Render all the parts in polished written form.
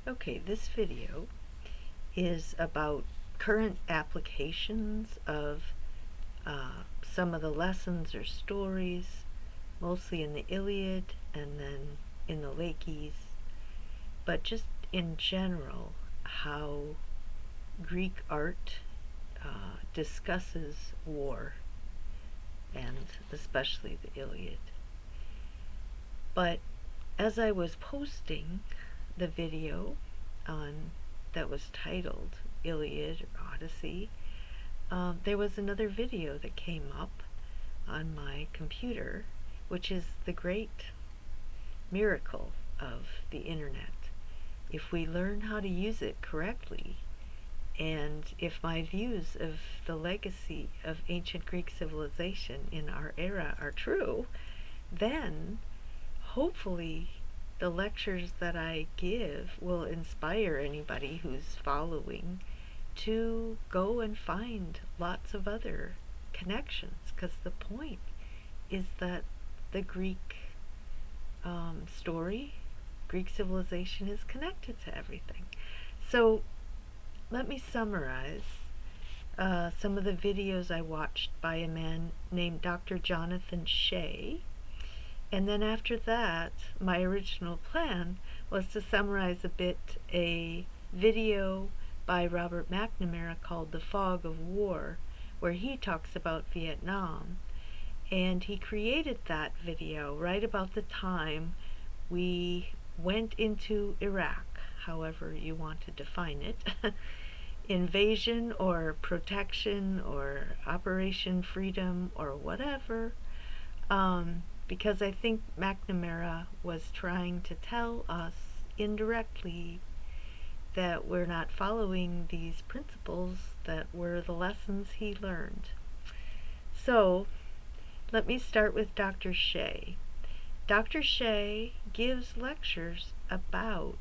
Okay, this video is about current applications of some of the lessons or stories, mostly in the Iliad and then in the Laches, but just in general, how Greek art discusses war, and especially the Iliad. But as I was posting the video on that was titled Iliad or Odyssey, there was another video that came up on my computer, which is the great miracle of the internet. If we learn how to use it correctly, and if my views of the legacy of ancient Greek civilization in our era are true, then hopefully the lectures that I give will inspire anybody who's following to go and find lots of other connections, because the point is that the Greek story, Greek civilization, is connected to everything. So let me summarize some of the videos I watched by a man named Dr. Jonathan Shea. And then after that, my original plan was to summarize a bit a video by Robert McNamara called The Fog of War, where he talks about Vietnam. And he created that video right about the time we went into Iraq, however you want to define it. Invasion or protection or Operation Freedom or whatever. Because I think McNamara was trying to tell us indirectly that we're not following these principles that were the lessons he learned. So let me start with Dr. Shea. Dr. Shea gives lectures about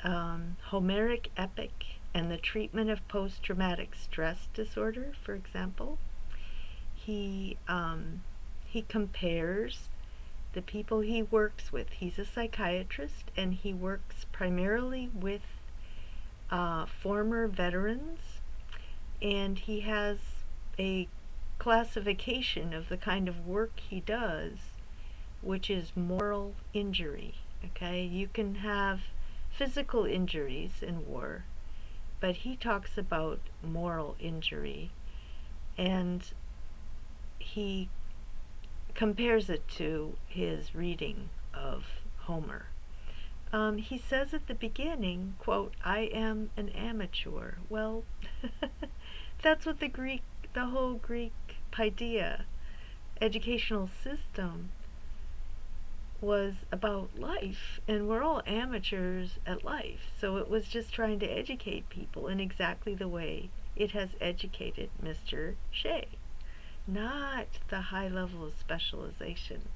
Homeric epic and the treatment of post-traumatic stress disorder, for example. He compares the people he works with. He's a psychiatrist, and he works primarily with former veterans, and he has a classification of the kind of work he does, which is moral injury. Okay, you can have physical injuries in war, but he talks about moral injury, and he compares it to his reading of Homer. He says at the beginning, quote, "I am an amateur." Well, that's what the whole Greek paideia educational system was about, life, and we're all amateurs at life. So it was just trying to educate people in exactly the way it has educated Mr. Shea. Not the high level of specialization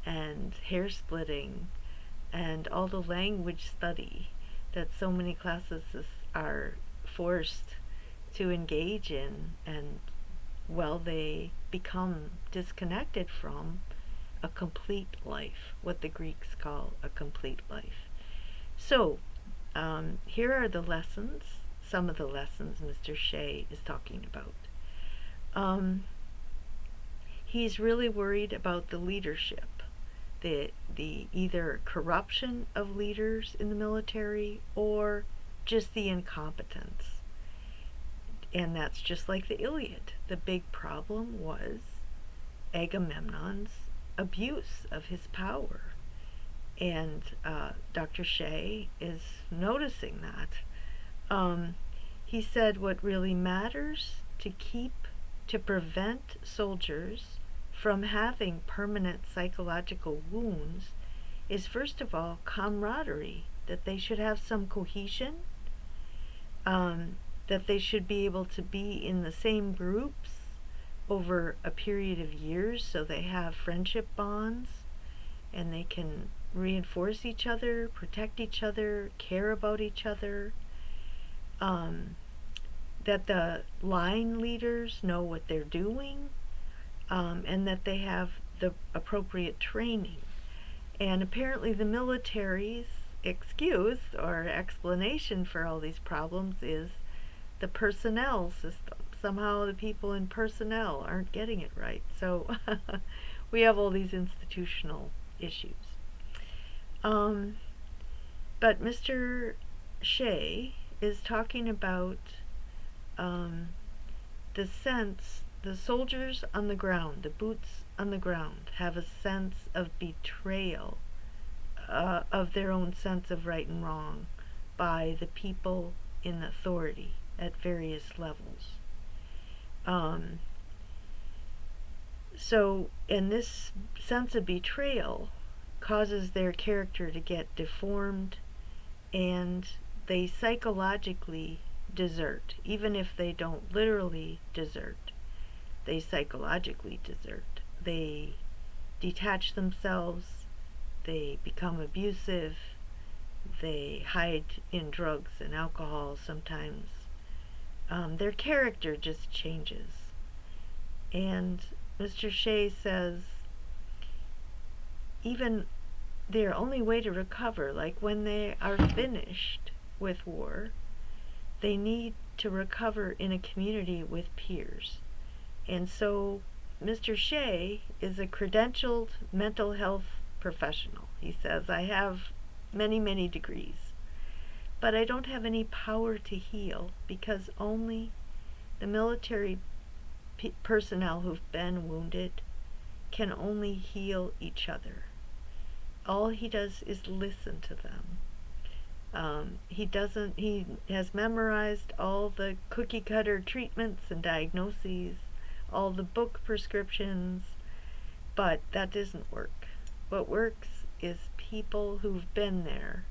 and hair splitting and all the language study that so many classes are forced to engage in, and they become disconnected from a complete life, what the Greeks call a complete life. So here are the lessons, some of the lessons Mr. Shea is talking about. He's really worried about the leadership, the either corruption of leaders in the military or just the incompetence. And that's just like the Iliad. The big problem was Agamemnon's abuse of his power. And Dr. Shea is noticing that. He said what really matters to prevent soldiers from having permanent psychological wounds is, first of all, camaraderie, that they should have some cohesion, that they should be able to be in the same groups over a period of years, so they have friendship bonds and they can reinforce each other, protect each other, care about each other, that the line leaders know what they're doing, and that they have the appropriate training. And apparently the militaries excuse or explanation for all these problems is the personnel system. Somehow the people in personnel aren't getting it right. So we have all these institutional issues. Um, but Mr. Shea is talking about um, the soldiers on the ground, the boots on the ground, have a sense of betrayal of their own sense of right and wrong by the people in authority at various levels. And this sense of betrayal causes their character to get deformed, and they psychologically desert. Even if they don't literally desert, they psychologically desert. They detach themselves, they become abusive, they hide in drugs and alcohol sometimes. Their character just changes. And Mr. Shea says even their only way to recover, like when they are finished with war, they need to recover in a community with peers. And so Mr. Shea is a credentialed mental health professional. He says, I have many, many degrees, but I don't have any power to heal because only the military personnel who've been wounded can only heal each other. All he does is listen to them. He has memorized all the cookie cutter treatments and diagnoses, all the book prescriptions, but that doesn't work. What works is people who've been there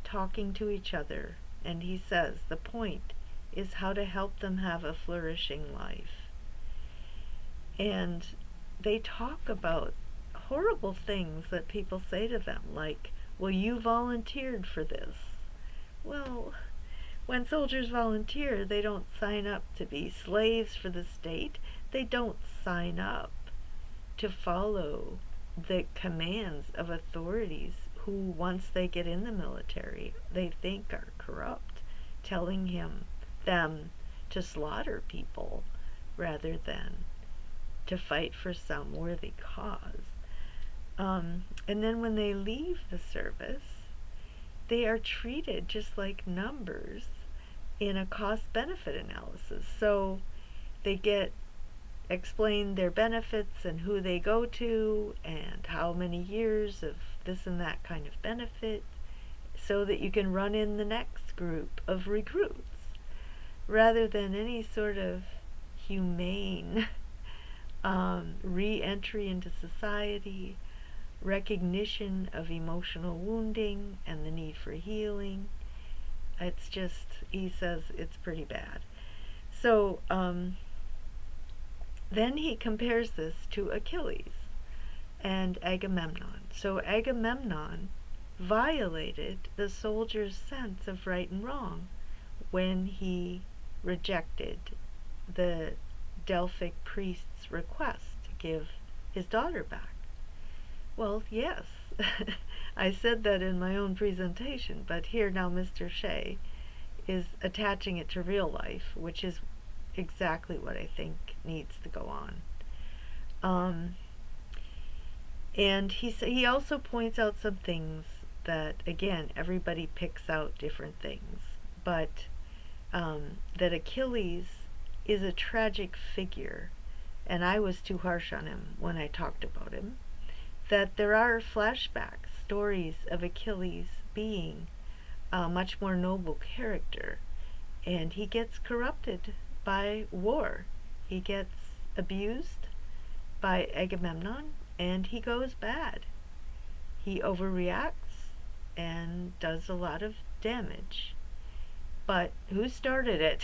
talking to each other, and he says the point is how to help them have a flourishing life. And they talk about horrible things that people say to them, like, well, you volunteered for this. Well, when soldiers volunteer, they don't sign up to be slaves for the state. They don't sign up to follow the commands of authorities who, once they get in the military, they think are corrupt, telling them to slaughter people rather than to fight for some worthy cause. And then when they leave the service, they are treated just like numbers in a cost-benefit analysis. So they get explained their benefits and who they go to and how many years of this and that kind of benefit, so that you can run in the next group of recruits, rather than any sort of humane re-entry into society, recognition of emotional wounding and the need for healing. It's just, he says it's pretty bad. So then he compares this to Achilles and Agamemnon. So Agamemnon violated the soldier's sense of right and wrong when he rejected the Delphic priest's request to give his daughter back. Well, yes, I said that in my own presentation, but here now Mr. Shea is attaching it to real life, which is exactly what I think needs to go on. And he also points out some things that, again, everybody picks out different things, but that Achilles is a tragic figure, and I was too harsh on him when I talked about him, that there are flashback stories of Achilles being a much more noble character, and he gets corrupted by war. He gets abused by Agamemnon, and he goes bad. He overreacts and does a lot of damage. But who started it?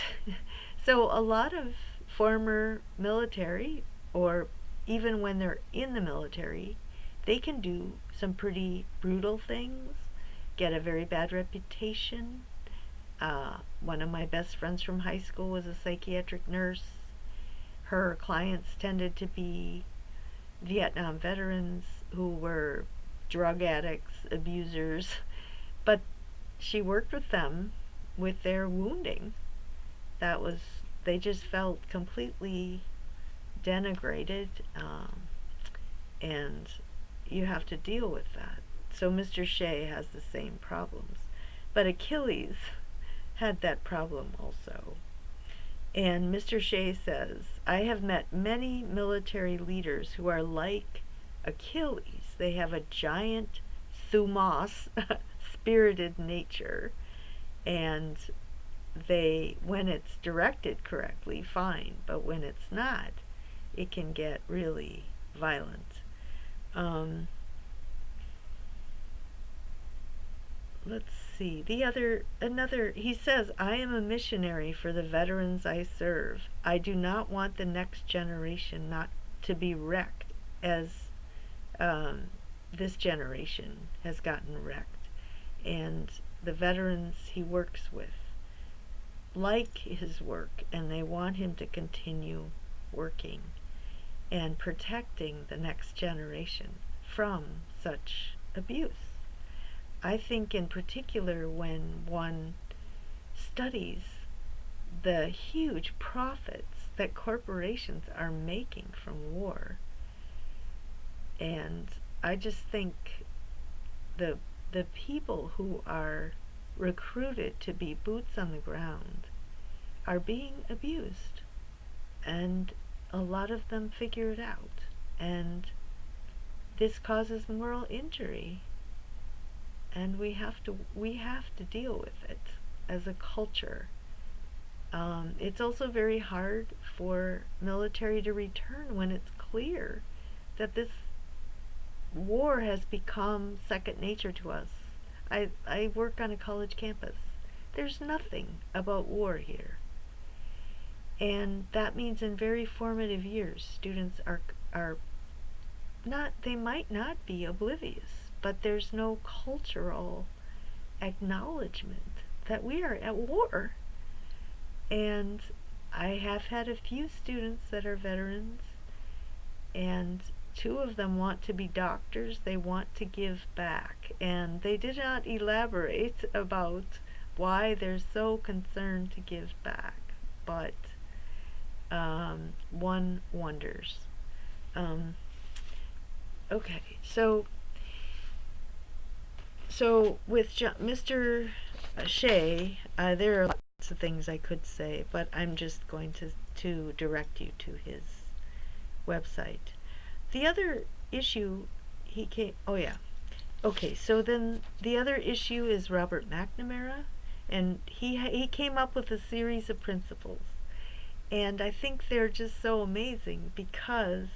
So a lot of former military, or even when they're in the military, they can do some pretty brutal things, get a very bad reputation. One of my best friends from high school was a psychiatric nurse. Her clients tended to be Vietnam veterans who were drug addicts, abusers, but she worked with them with their wounding. That was, they just felt completely denigrated, and you have to deal with that. So Mr. Shea has the same problems. But Achilles had that problem also. And Mr. Shea says, I have met many military leaders who are like Achilles. They have a giant thumos, spirited nature, and they, when it's directed correctly, fine, but when it's not, it can get really violent. Let's see, he says, I am a missionary for the veterans I serve. I do not want the next generation not to be wrecked as this generation has gotten wrecked. And the veterans he works with like his work, and they want him to continue working and protecting the next generation from such abuse. I think in particular when one studies the huge profits that corporations are making from war, and I just think the people who are recruited to be boots on the ground are being abused, and a lot of them figure it out, and this causes moral injury, and we have to deal with it as a culture. It's also very hard for military to return when it's clear that this war has become second nature to us. I work on a college campus. There's nothing about war here. And that means in very formative years, students are not, they might not be oblivious, but there's no cultural acknowledgement that we are at war. And I have had a few students that are veterans, and 2 of them want to be doctors. They want to give back, and they did not elaborate about why they're so concerned to give back, but one wonders. Okay, so with Mr. Shea, there are lots of things I could say, but I'm just going to direct you to his website. The other issue okay, so then the other issue is Robert McNamara, and he came up with a series of principles, and I think they're just so amazing because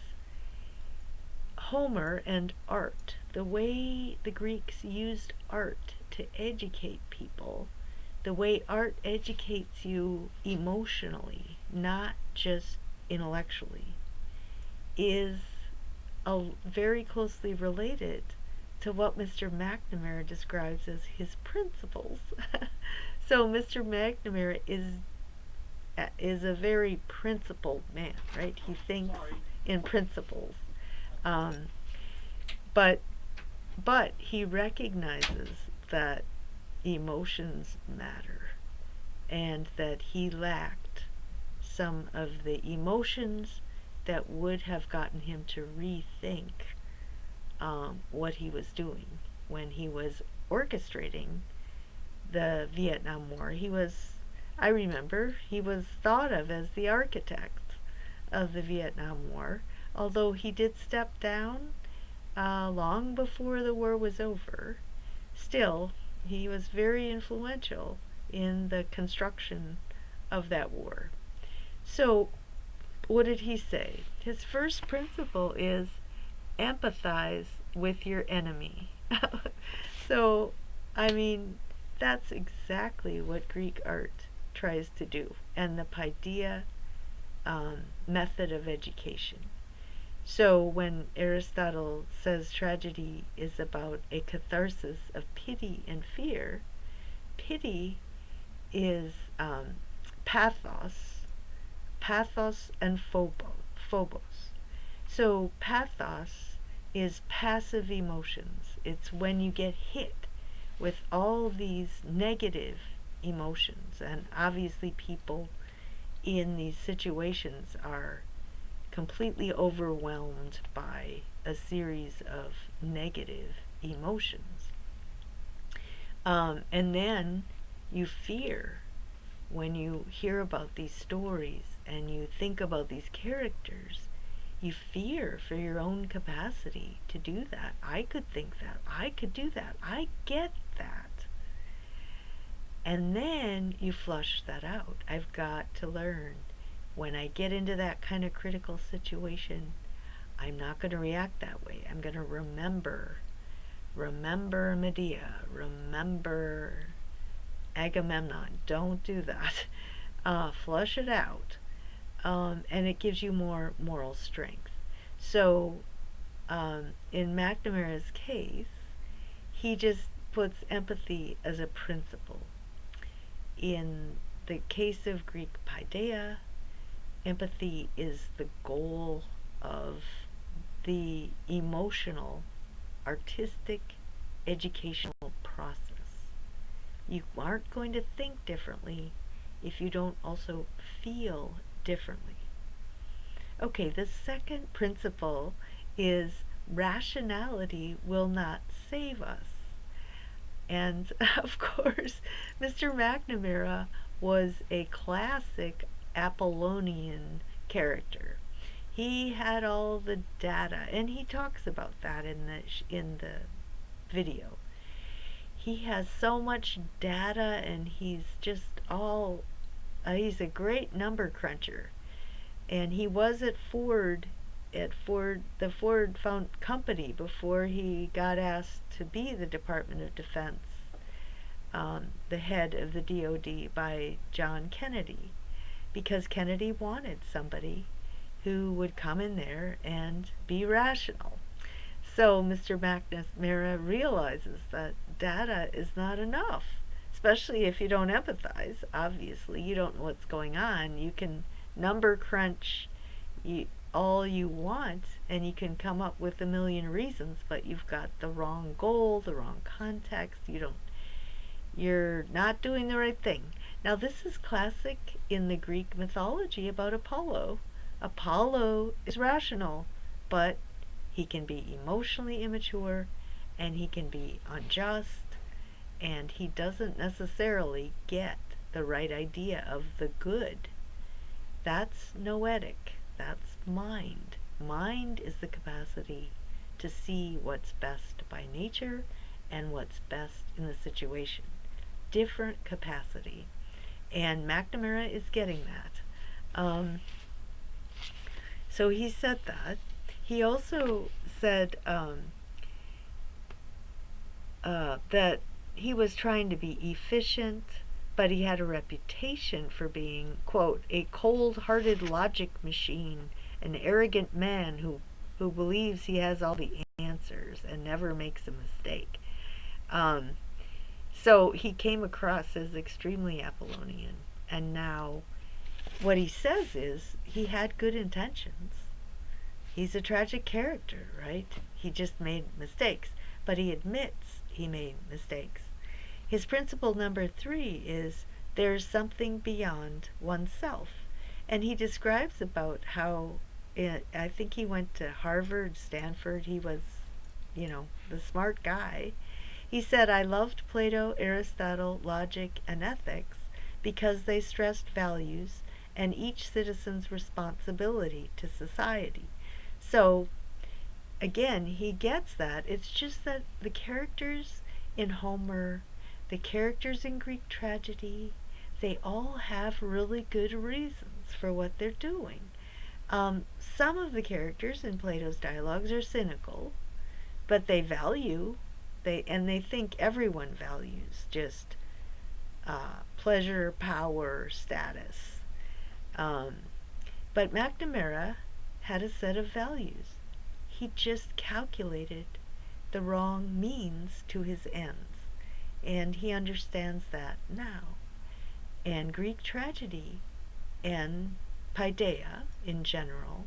Homer and art, the way the Greeks used art to educate people, the way art educates you emotionally, not just intellectually, is very closely related to what Mr. McNamara describes as his principles. So Mr. McNamara is a very principled man, right? He thinks in principles. But he recognizes that emotions matter, and that he lacked some of the emotions that would have gotten him to rethink what he was doing when he was orchestrating the Vietnam War. I remember, he was thought of as the architect of the Vietnam War, although he did step down long before the war was over. Still, he was very influential in the construction of that war. So, what did he say? His first principle is empathize with your enemy. So, I mean, that's exactly what Greek art tries to do, and the Paideia method of education. So when Aristotle says tragedy is about a catharsis of pity and fear, pity is pathos and phobos. So pathos is passive emotions. It's when you get hit, with all these negative emotions. And obviously people in these situations are completely overwhelmed by a series of negative emotions. And then you fear when you hear about these stories and you think about these characters. You fear for your own capacity to do that. I could think that. I could do that. I get that. And then you flush that out. I've got to learn, when I get into that kind of critical situation, I'm not going to react that way. I'm going to remember Medea, remember Agamemnon. Don't do that. Flush it out. And it gives you more moral strength. So in McNamara's case, he just puts empathy as a principle. In the case of Greek paideia, empathy is the goal of the emotional, artistic, educational process. You aren't going to think differently if you don't also feel differently. Okay, the second principle is rationality will not save us. And of course, Mr. McNamara was a classic Apollonian character. He had all the data, and he talks about that in the video. He has so much data, and he's just all he's a great number cruncher. And he was at the Ford company before he got asked to be the Department of Defense, the head of the DoD by John Kennedy, because Kennedy wanted somebody who would come in there and be rational. So Mr. McNamara realizes that data is not enough, especially if you don't empathize. Obviously, you don't know what's going on. You can number crunch all you want, and you can come up with a million reasons, but you've got the wrong goal, the wrong context. You're not doing the right thing. Now, this is classic in the Greek mythology about Apollo. Apollo is rational, but he can be emotionally immature, and he can be unjust, and he doesn't necessarily get the right idea of the good. That's noetic. That's mind. Mind is the capacity to see what's best by nature and what's best in the situation. Different capacity. And McNamara is getting that. So he said that. He also said that he was trying to be efficient, but he had a reputation for being, quote, a cold-hearted logic machine, an arrogant man who believes he has all the answers and never makes a mistake. So he came across as extremely Apollonian, and now what he says is he had good intentions. He's a tragic character, right? He just made mistakes, but he admits he made mistakes. His principle number 3 is there's something beyond oneself. And he describes about how, I think he went to Harvard, Stanford, he was, the smart guy. He said, I loved Plato, Aristotle, logic, and ethics because they stressed values and each citizen's responsibility to society. So, again, he gets that. It's just that the characters in Homer, the characters in Greek tragedy, they all have really good reasons for what they're doing. Some of the characters in Plato's dialogues are cynical, but they value, they think everyone values just pleasure, power, status. But McNamara had a set of values. He just calculated the wrong means to his ends, and he understands that now. And Greek tragedy and paideia in general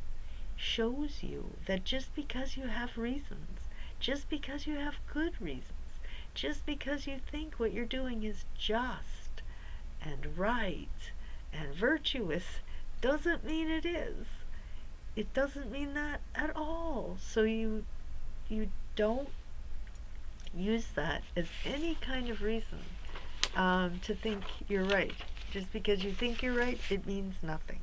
shows you that just because you have reasons, just because you have good reasons, Just because you think what you're doing is just and right and virtuous doesn't mean it is. It doesn't mean that at all. So you don't use that as any kind of reason to think you're right. Just because you think you're right, it means nothing.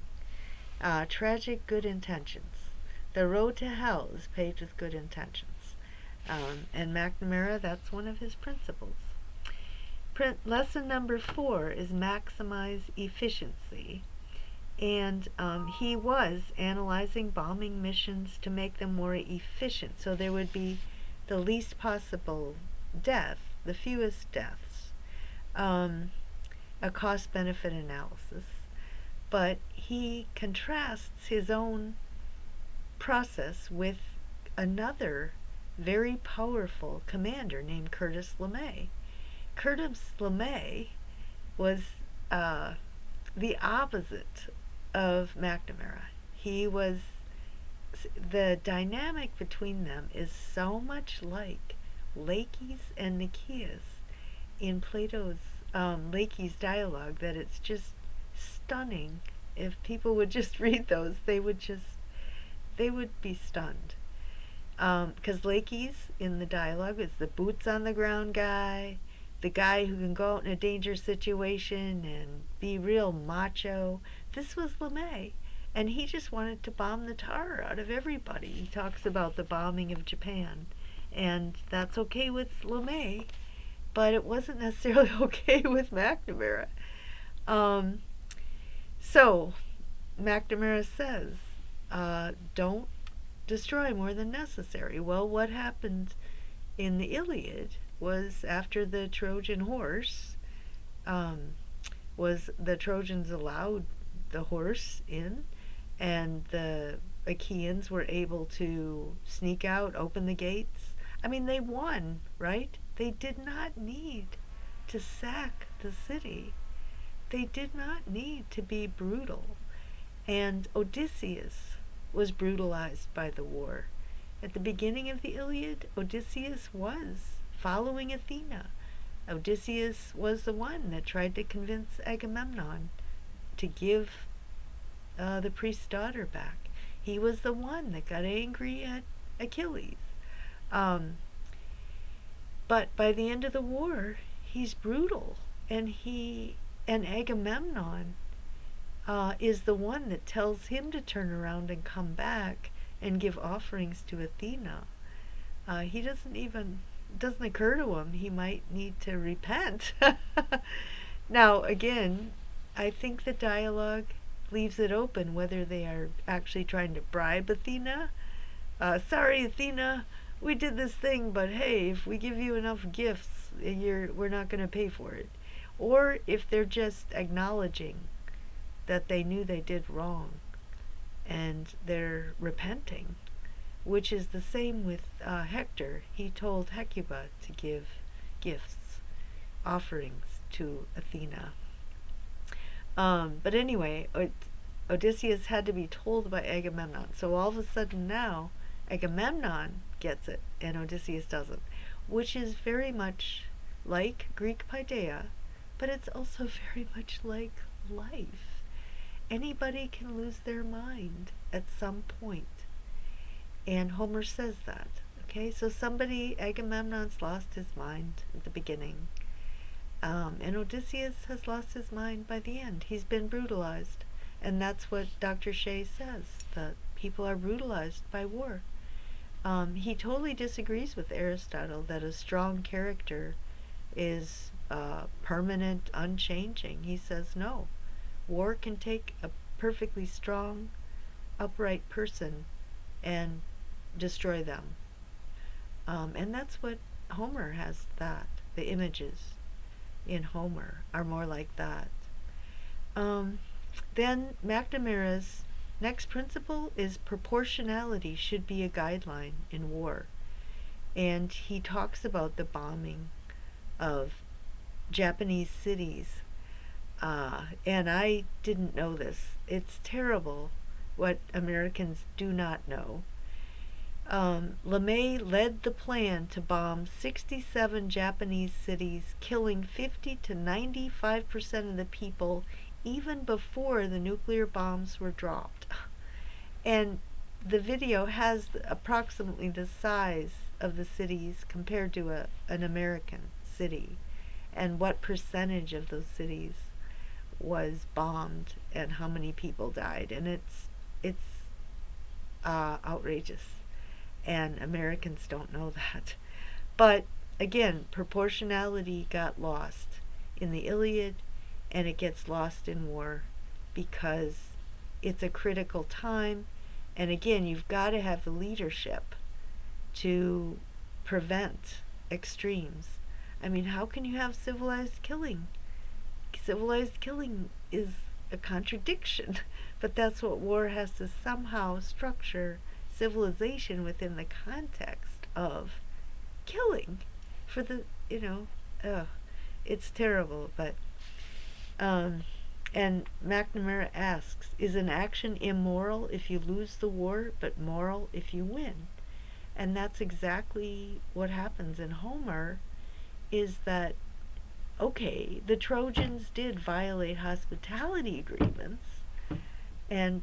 Tragic good intentions. The road to hell is paved with good intentions. And McNamara, that's one of his principles. Lesson number 4 is maximize efficiency. And he was analyzing bombing missions to make them more efficient, so there would be the least possible death, the fewest deaths, a cost-benefit analysis. But he contrasts his own process with another very powerful commander named Curtis Lemay. Curtis Lemay was the opposite of McNamara. The dynamic between them is so much like Laches and Nicias in Plato's Laches dialogue that it's just stunning. If people would just read those, they would be stunned. Because Laches in the dialogue is the boots on the ground guy, the guy who can go out in a dangerous situation and be real macho. This was Lemay, and he just wanted to bomb the tar out of everybody. He talks about the bombing of Japan, and that's okay with Lemay, but it wasn't necessarily okay with McNamara. So McNamara says, don't destroy more than necessary. Well, what happened in the Iliad was after the Trojan horse, was the Trojans allowed the horse in, and the Achaeans were able to sneak out, open the gates. I mean, they won, right? They did not need to sack the city. They did not need to be brutal. And Odysseus was brutalized by the war. At the beginning of the Iliad, Odysseus was following Athena. Odysseus was the one that tried to convince Agamemnon to give the priest's daughter back. He was the one that got angry at Achilles. But by the end of the war, he's brutal, and Agamemnon is the one that tells him to turn around and come back and give offerings to Athena. He doesn't occur to him he might need to repent. Now, again, I think the dialogue leaves it open whether they are actually trying to bribe Athena. Sorry, Athena, we did this thing, but hey, if we give you enough gifts, we're not going to pay for it. Or if they're just acknowledging that they knew they did wrong and they're repenting, which is the same with Hector. He told Hecuba to give gifts, offerings to Athena. But anyway, Odysseus had to be told by Agamemnon. So all of a sudden now, Agamemnon gets it and Odysseus doesn't, which is very much like Greek paideia, but it's also very much like life. Anybody can lose their mind at some point. And Homer says that. Okay, so Agamemnon's lost his mind at the beginning. And Odysseus has lost his mind by the end. He's been brutalized. And that's what Dr. Shea says, that people are brutalized by war. He totally disagrees with Aristotle that a strong character is permanent, unchanging. He says no. War can take a perfectly strong, upright person and destroy them. And that's what Homer has that. The images in Homer are more like that. Then McNamara's next principle is proportionality should be a guideline in war. And he talks about the bombing of Japanese cities. And I didn't know this. It's terrible what Americans do not know. Lemay led the plan to bomb 67 Japanese cities, killing 50 to 95% of the people even before the nuclear bombs were dropped. And the video has approximately the size of the cities compared to an American city, and what percentage of those cities was bombed and how many people died. And it's outrageous, and Americans don't know that. But again, proportionality got lost in the Iliad, and it gets lost in war because it's a critical time. And again, you've got to have the leadership to prevent extremes. I mean, how can you have civilized killing? Civilized killing is a contradiction, but that's what war has to somehow structure civilization within the context of killing for the, it's terrible. But and McNamara asks, is an action immoral if you lose the war, but moral if you win? And that's exactly what happens in Homer, is that, okay, the Trojans did violate hospitality agreements, and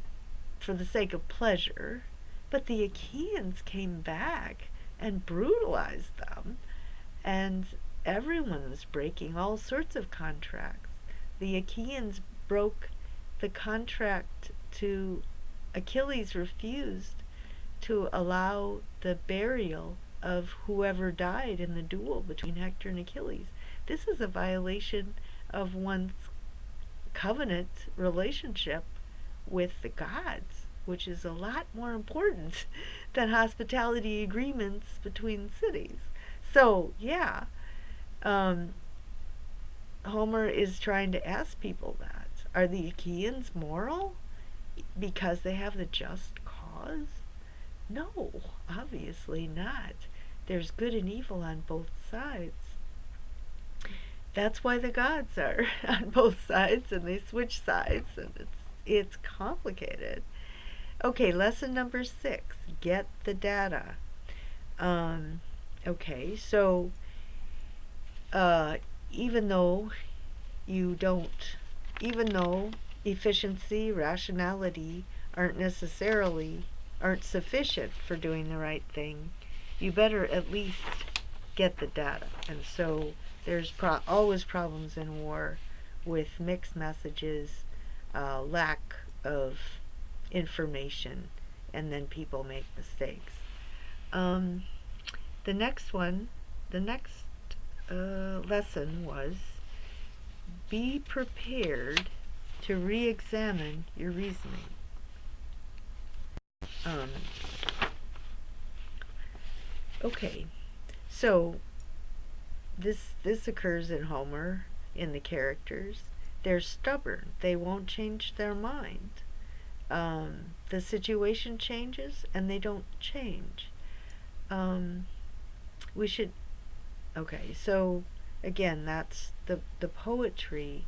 for the sake of pleasure, but the Achaeans came back and brutalized them, and everyone was breaking all sorts of contracts. The Achaeans broke the contract to Achilles refused to allow the burial of whoever died in the duel between Hector and Achilles. This is a violation of one's covenant relationship with the gods, which is a lot more important than hospitality agreements between cities. So, yeah, Homer is trying to ask people that. Are the Achaeans moral because they have the just cause? No, obviously not. There's good and evil on both sides. That's why the gods are on both sides, and they switch sides, and it's complicated. Okay, lesson number 6, get the data. Okay, so even though efficiency, rationality aren't sufficient for doing the right thing, you better at least get the data. And so there's always problems in war with mixed messages, lack of information, and then people make mistakes. The next lesson was, be prepared to re-examine your reasoning. Okay, so this occurs in Homer, in the characters. They're stubborn. They won't change their mind. The situation changes, and they don't change. Okay, so again, that's the poetry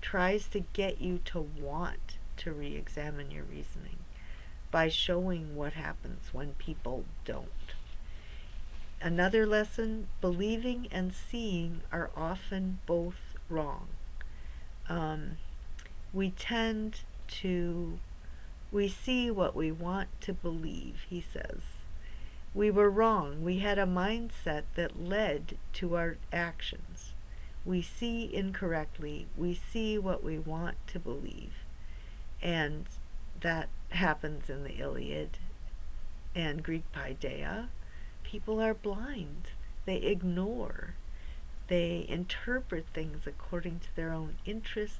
tries to get you to want to re-examine your reasoning by showing what happens when people don't. Another lesson, believing and seeing are often both wrong. We see what we want to believe, he says. We were wrong. We had a mindset that led to our actions. We see incorrectly. We see what we want to believe. And that happens in the Iliad and Greek Paideia. People are blind. They ignore. They interpret things according to their own interests,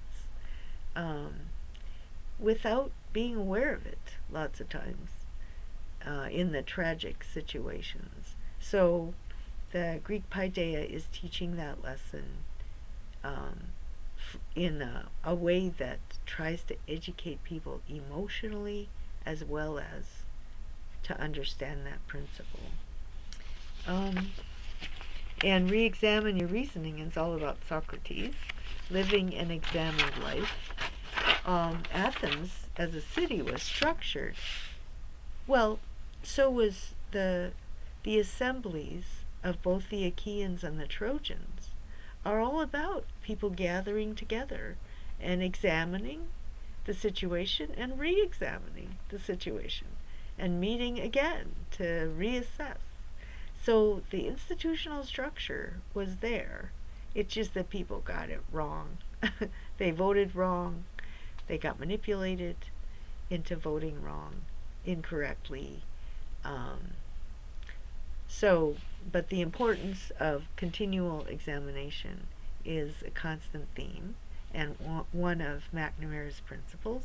without being aware of it lots of times, in the tragic situations. So the Greek Paideia is teaching that lesson in a way that tries to educate people emotionally as well as to understand that principle. And re-examine your reasoning is all about Socrates, living an examined life. Athens as a city was structured. Well, so was the assemblies of both the Achaeans and the Trojans are all about people gathering together and examining the situation and re-examining the situation and meeting again to reassess. So the institutional structure was there. It's just that people got it wrong. They voted wrong. They got manipulated into voting wrong, incorrectly. But the importance of continual examination is a constant theme and one of McNamara's principles.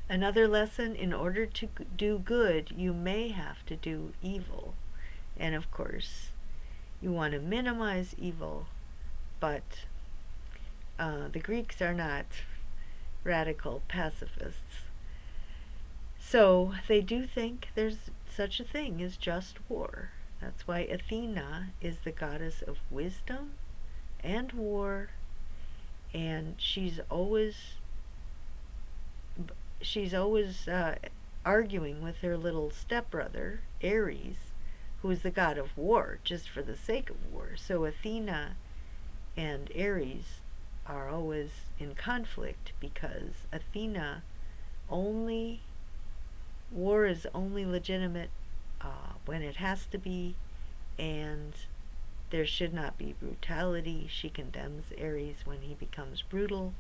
Another lesson: in order to do good, you may have to do evil. And of course, you want to minimize evil, but the Greeks are not radical pacifists. So they do think there's such a thing as just war. That's why Athena is the goddess of wisdom and war, and she's always arguing with her little stepbrother, Ares, who is the god of war, just for the sake of war. So Athena and Ares are always in conflict because war is only legitimate when it has to be, and there should not be brutality. She condemns Ares when he becomes brutal.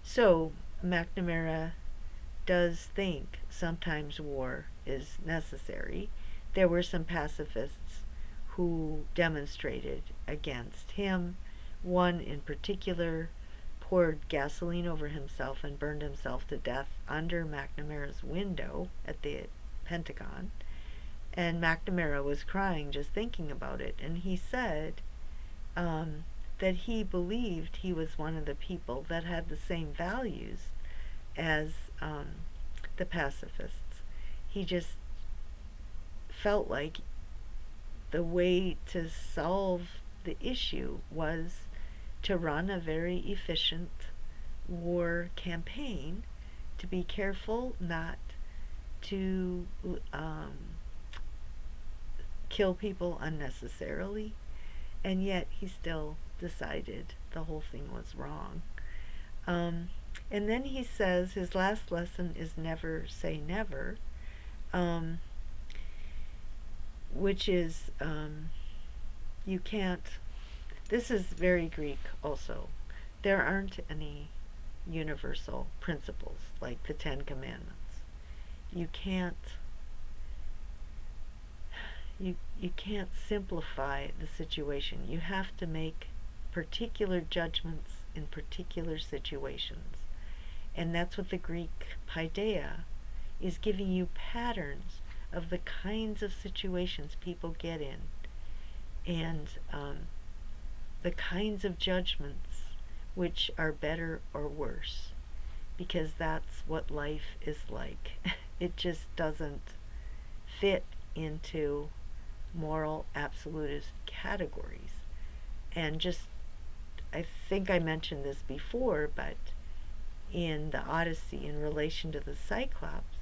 So McNamara does think sometimes war is necessary. There were some pacifists who demonstrated against him. One in particular poured gasoline over himself and burned himself to death under McNamara's window at the Pentagon. And McNamara was crying just thinking about it. And he said that he believed he was one of the people that had the same values as the pacifists. He just felt like the way to solve the issue was to run a very efficient war campaign, to be careful not to kill people unnecessarily, and yet he still decided the whole thing was wrong. And then he says his last lesson is never say never, which is you can't. This is very Greek also. There aren't any universal principles like the Ten Commandments. You can't simplify the situation. You have to make particular judgments in particular situations. And that's what the Greek paideia is, giving you patterns of the kinds of situations people get in, and the kinds of judgments which are better or worse, because that's what life is like. It just doesn't fit into moral absolutist categories. And just, I think I mentioned this before, but in the Odyssey, in relation to the Cyclops,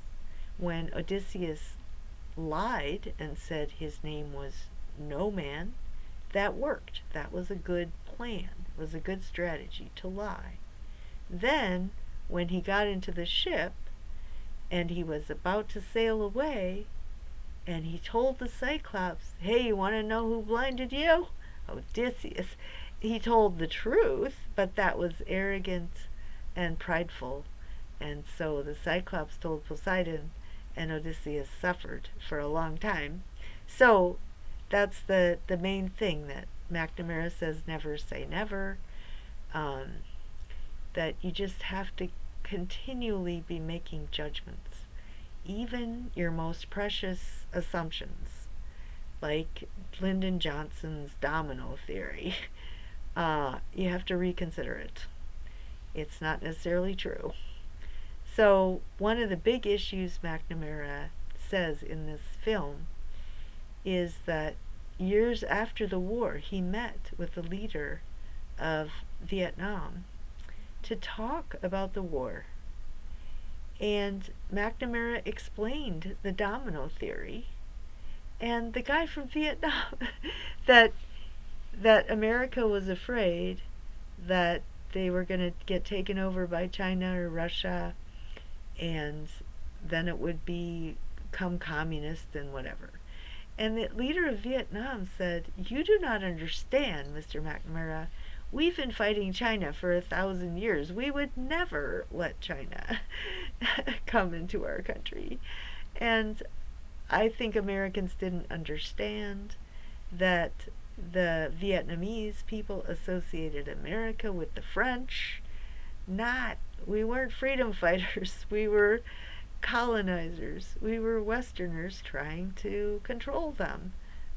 when Odysseus lied and said his name was No Man, that worked. That was a good plan. It was a good strategy to lie. Then, when he got into the ship and he was about to sail away, and he told the Cyclops, "Hey, you want to know who blinded you? Odysseus." He told the truth, but that was arrogant and prideful. And so the Cyclops told Poseidon, and Odysseus suffered for a long time. So that's the main thing that McNamara says, never say never. That you just have to continually be making judgments. Even your most precious assumptions, like Lyndon Johnson's domino theory, you have to reconsider it. It's not necessarily true. So one of the big issues McNamara says in this film is that years after the war, he met with the leader of Vietnam to talk about the war. And McNamara explained the domino theory, and the guy from Vietnam that America was afraid that they were going to get taken over by China or Russia, and then it would become communist and whatever. And the leader of Vietnam said, "You do not understand, Mr. McNamara. We've been fighting China for 1,000 years. We would never let China come into our country." And I think Americans didn't understand that the Vietnamese people associated America with the French. We weren't freedom fighters. We were colonizers. We were Westerners trying to control them.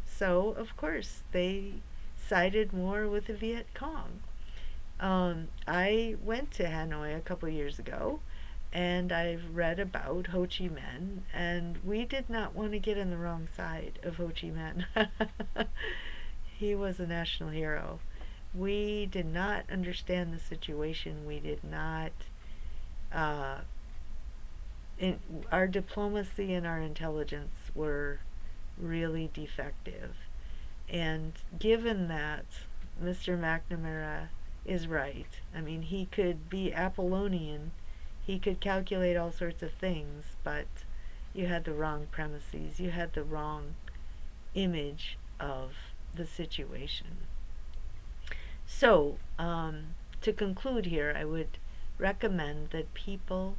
So, of course, they sided more with the Viet Cong. I went to Hanoi a couple years ago, and I've read about Ho Chi Minh, and we did not want to get on the wrong side of Ho Chi Minh. He was a national hero. We did not understand the situation. We did not. Our diplomacy and our intelligence were really defective. And given that, Mr. McNamara is right. I mean, he could be Apollonian, he could calculate all sorts of things, but you had the wrong premises, you had the wrong image of the situation. So, to conclude here, I would recommend that people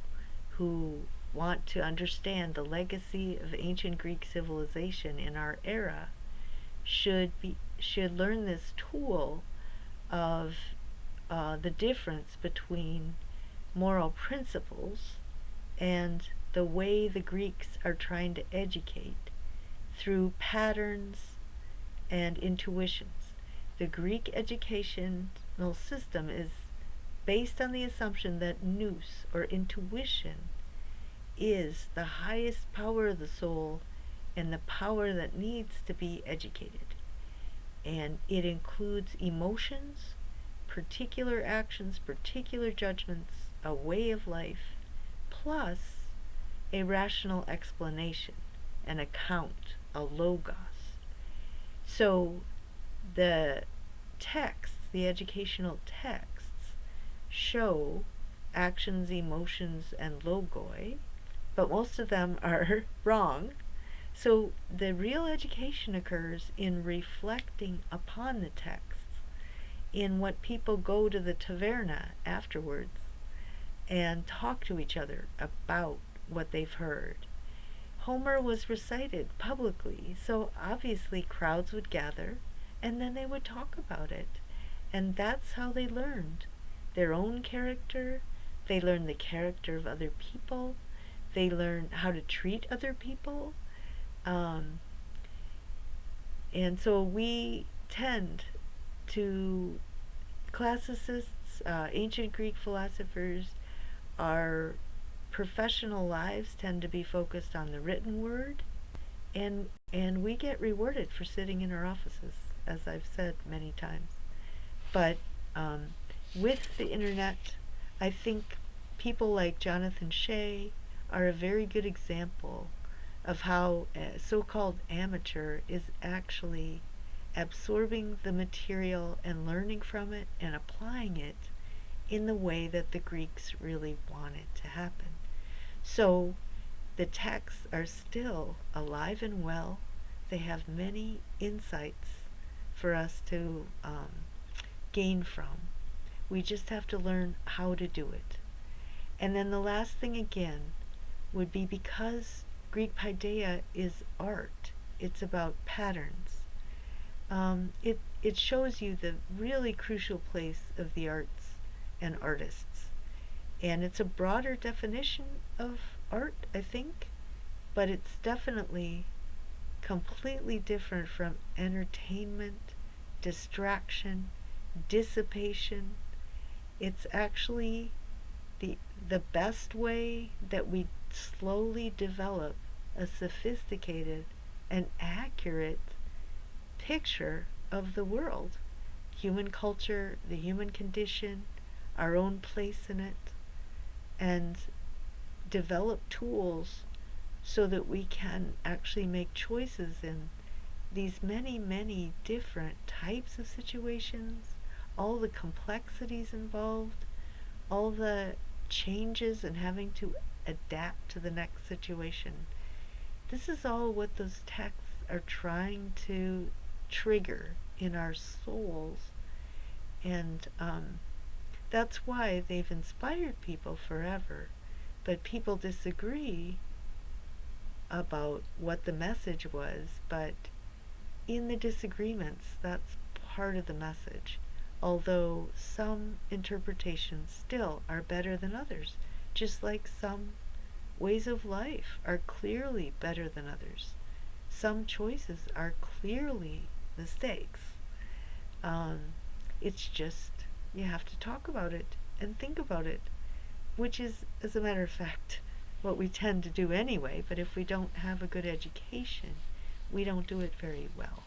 who want to understand the legacy of ancient Greek civilization in our era should learn this tool of the difference between moral principles and the way the Greeks are trying to educate through patterns and intuitions. The Greek educational system is based on the assumption that nous, or intuition, is the highest power of the soul and the power that needs to be educated. And it includes emotions, particular actions, particular judgments, a way of life, plus a rational explanation, an account, a logos. So the texts, the educational texts, show actions, emotions, and logoi, but most of them are wrong. So the real education occurs in reflecting upon the texts, in what people go to the taverna afterwards and talk to each other about what they've heard. Homer was recited publicly, so obviously crowds would gather and then they would talk about it. And that's how they learned their own character. They learned the character of other people. They learned how to treat other people. And so we tend to, classicists, ancient Greek philosophers, our professional lives tend to be focused on the written word, and we get rewarded for sitting in our offices, as I've said many times. But with the internet, I think people like Jonathan Shea are a very good example of how a so-called amateur is actually absorbing the material and learning from it and applying it in the way that the Greeks really wanted to happen. So the texts are still alive and well. They have many insights for us to gain from. We just have to learn how to do it. And then the last thing again would be, because Greek paideia is art, it's about patterns. It shows you the really crucial place of the arts and artists. And it's a broader definition of art, I think, but it's definitely completely different from entertainment, distraction, dissipation. It's actually the best way that we slowly develop a sophisticated and accurate picture of the world, human culture, the human condition, our own place in it. And develop tools so that we can actually make choices in these many, many different types of situations, all the complexities involved, all the changes and having to adapt to the next situation. This is all what those texts are trying to trigger in our souls, and that's why they've inspired people forever. But people disagree about what the message was, but in the disagreements, that's part of the message. Although some interpretations still are better than others, just like some ways of life are clearly better than others. Some choices are clearly mistakes. It's just you have to talk about it and think about it, which is, as a matter of fact, what we tend to do anyway, but if we don't have a good education, we don't do it very well.